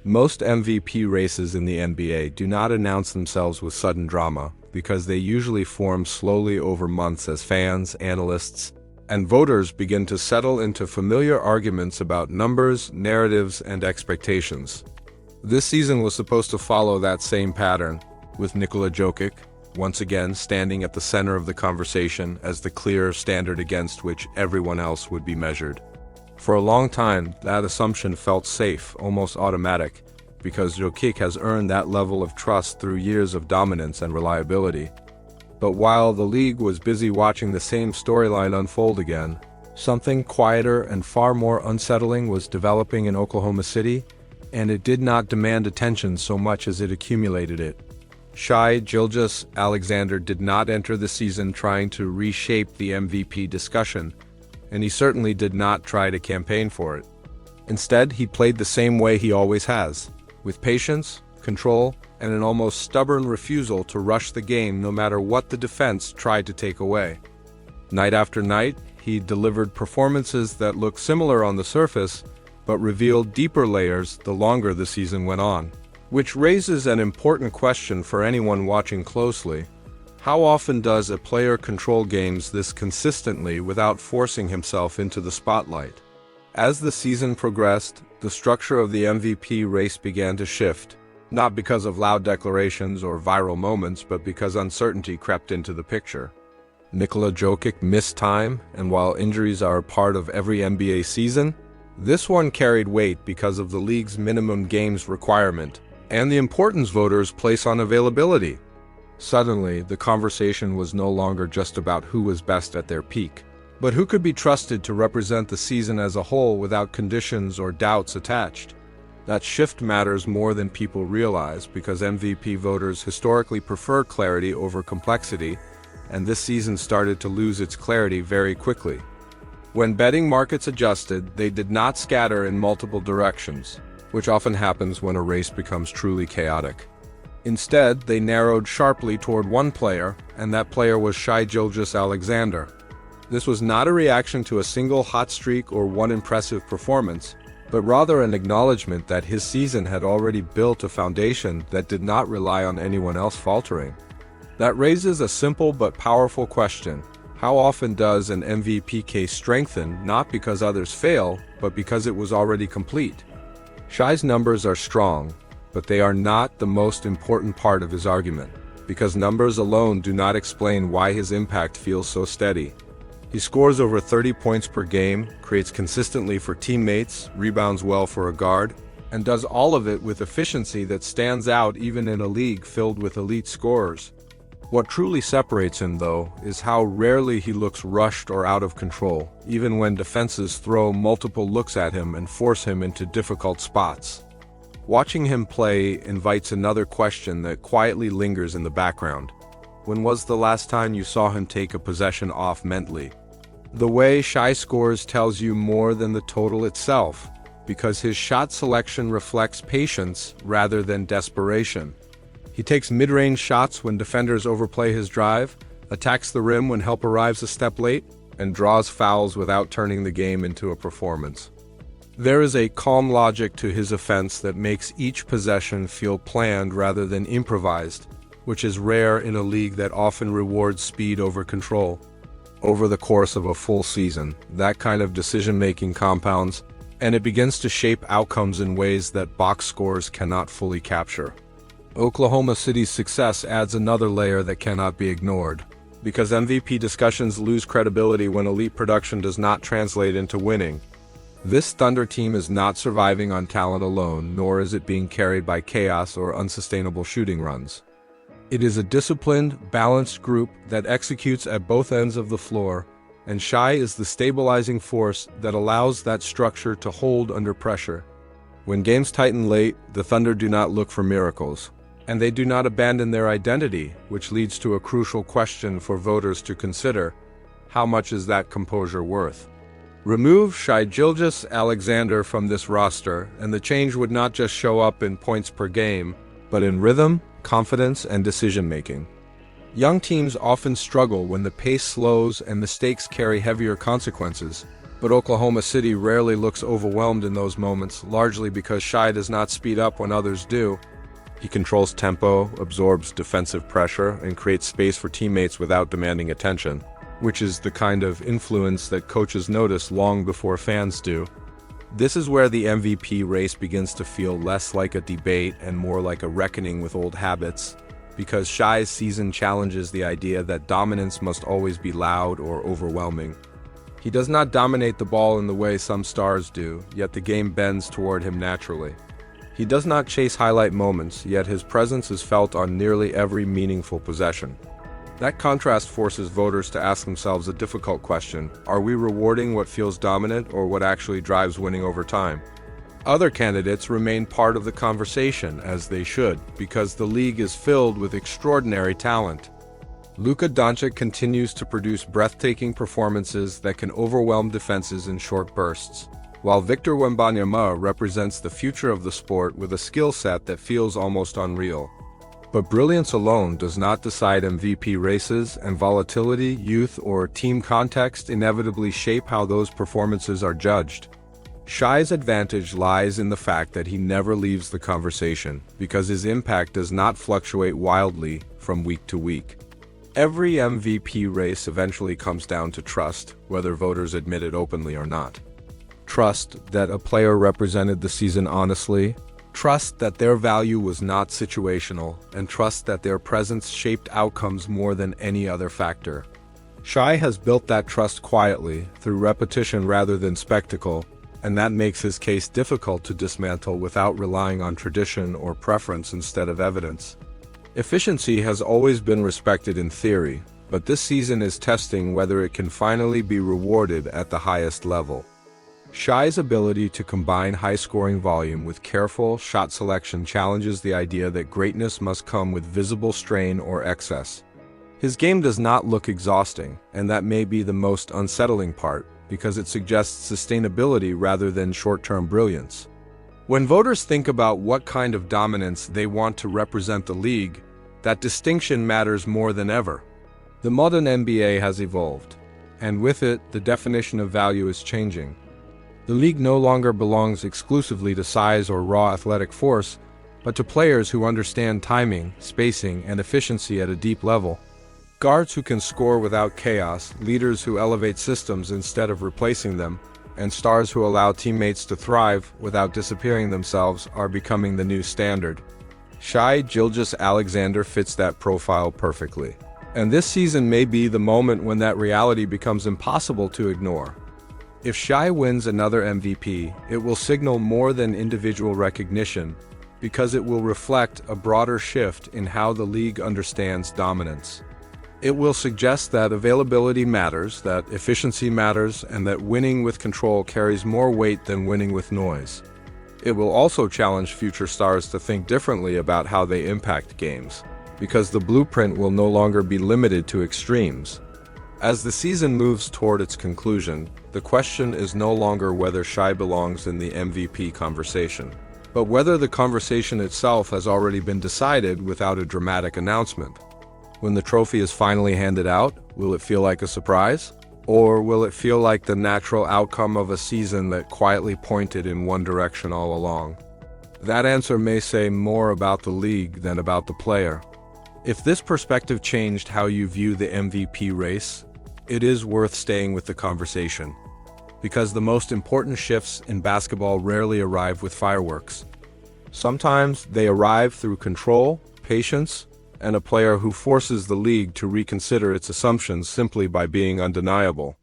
Most MVP races in the NBA do not announce themselves with sudden drama, because they usually form slowly over months as fans, analysts, and voters begin to settle into familiar arguments about numbers, narratives, and expectations. This season was supposed to follow that same pattern, with Nikola Jokić once again standing at the center of the conversation as the clear standard against which everyone else would be measured. For a long time, that assumption felt safe, almost automatic, because Jokić has earned that level of trust through years of dominance and reliability. But while the league was busy watching the same storyline unfold again, something quieter and far more unsettling was developing in Oklahoma City, and it did not demand attention so much as it accumulated it. Shai Gilgeous-Alexander did not enter the season trying to reshape the MVP discussion, and he certainly did not try to campaign for it. Instead, he played the same way he always has, with patience, control, and an almost stubborn refusal to rush the game no matter what the defense tried to take away. Night after night, he delivered performances that looked similar on the surface, but revealed deeper layers the longer the season went on. Which raises an important question for anyone watching closely. How often does a player control games this consistently without forcing himself into the spotlight? As the season progressed, the structure of the MVP race began to shift, not because of loud declarations or viral moments, but because uncertainty crept into the picture. Nikola Jokić missed time, and while injuries are a part of every NBA season, this one carried weight because of the league's minimum games requirement and the importance voters place on availability. Suddenly, the conversation was no longer just about who was best at their peak, but who could be trusted to represent the season as a whole without conditions or doubts attached. That shift matters more than people realize because MVP voters historically prefer clarity over complexity, and this season started to lose its clarity very quickly. When betting markets adjusted, they did not scatter in multiple directions, which often happens when a race becomes truly chaotic. Instead, they narrowed sharply toward one player, and that player was Shai Gilgeous-Alexander. This was not a reaction to a single hot streak or one impressive performance, but rather an acknowledgement that his season had already built a foundation that did not rely on anyone else faltering. That raises a simple but powerful question. How often does an MVP case strengthen not because others fail, but because it was already complete? Shai's numbers are strong, but they are not the most important part of his argument, because numbers alone do not explain why his impact feels so steady. He scores over 30 points per game, creates consistently for teammates, rebounds well for a guard, and does all of it with efficiency that stands out even in a league filled with elite scorers. What truly separates him, though, is how rarely he looks rushed or out of control, even when defenses throw multiple looks at him and force him into difficult spots. Watching him play invites another question that quietly lingers in the background. When was the last time you saw him take a possession off mentally? The way Shai scores tells you more than the total itself, because his shot selection reflects patience rather than desperation. He takes mid-range shots when defenders overplay his drive, attacks the rim when help arrives a step late, and draws fouls without turning the game into a performance. There is a calm logic to his offense that makes each possession feel planned rather than improvised, which is rare in a league that often rewards speed over control. Over the course of a full season, that kind of decision-making compounds, and it begins to shape outcomes in ways that box scores cannot fully capture. Oklahoma City's success adds another layer that cannot be ignored, because MVP discussions lose credibility when elite production does not translate into winning. This Thunder team is not surviving on talent alone, nor is it being carried by chaos or unsustainable shooting runs. It is a disciplined, balanced group that executes at both ends of the floor, and Shai is the stabilizing force that allows that structure to hold under pressure. When games tighten late, the Thunder do not look for miracles, and they do not abandon their identity, which leads to a crucial question for voters to consider: how much is that composure worth? Remove Shai Gilgeous-Alexander from this roster, and the change would not just show up in points per game, but in rhythm, confidence, and decision-making. Young teams often struggle when the pace slows and mistakes carry heavier consequences, But Oklahoma City rarely looks overwhelmed in those moments, largely because Shai does not speed up when others do. He controls tempo, absorbs defensive pressure, and creates space for teammates without demanding attention, which is the kind of influence that coaches notice long before fans do. This is where the MVP race begins to feel less like a debate and more like a reckoning with old habits, because Shai's season challenges the idea that dominance must always be loud or overwhelming. He does not dominate the ball in the way some stars do, yet the game bends toward him naturally. He does not chase highlight moments, yet his presence is felt on nearly every meaningful possession. That contrast forces voters to ask themselves a difficult question: are we rewarding what feels dominant or what actually drives winning over time? Other candidates remain part of the conversation, as they should, because the league is filled with extraordinary talent. Luka Dončić continues to produce breathtaking performances that can overwhelm defenses in short bursts, while Victor Wembanyama represents the future of the sport with a skill set that feels almost unreal. But brilliance alone does not decide MVP races, and volatility, youth, or team context inevitably shape how those performances are judged. Shai's advantage lies in the fact that he never leaves the conversation, because his impact does not fluctuate wildly from week to week. Every MVP race eventually comes down to trust, whether voters admit it openly or not. Trust that a player represented the season honestly, trust that their value was not situational, and trust that their presence shaped outcomes more than any other factor. Shai has built that trust quietly, through repetition rather than spectacle, and that makes his case difficult to dismantle without relying on tradition or preference instead of evidence. Efficiency has always been respected in theory, but this season is testing whether it can finally be rewarded at the highest level. Shai's ability to combine high-scoring volume with careful shot selection challenges the idea that greatness must come with visible strain or excess. His game does not look exhausting, and that may be the most unsettling part, because it suggests sustainability rather than short-term brilliance. When voters think about what kind of dominance they want to represent the league, that distinction matters more than ever. The modern NBA has evolved, and with it, the definition of value is changing. The league no longer belongs exclusively to size or raw athletic force, but to players who understand timing, spacing, and efficiency at a deep level. Guards who can score without chaos, leaders who elevate systems instead of replacing them, and stars who allow teammates to thrive without disappearing themselves are becoming the new standard. Shai Gilgeous-Alexander fits that profile perfectly. And this season may be the moment when that reality becomes impossible to ignore. If Shai wins another MVP, it will signal more than individual recognition, because it will reflect a broader shift in how the league understands dominance. It will suggest that availability matters, that efficiency matters, and that winning with control carries more weight than winning with noise. It will also challenge future stars to think differently about how they impact games, because the blueprint will no longer be limited to extremes. As the season moves toward its conclusion, the question is no longer whether Shai belongs in the MVP conversation, but whether the conversation itself has already been decided without a dramatic announcement. When the trophy is finally handed out, will it feel like a surprise? Or will it feel like the natural outcome of a season that quietly pointed in one direction all along? That answer may say more about the league than about the player. If this perspective changed how you view the MVP race, it is worth staying with the conversation. Because the most important shifts in basketball rarely arrive with fireworks. Sometimes they arrive through control, patience, and a player who forces the league to reconsider its assumptions simply by being undeniable.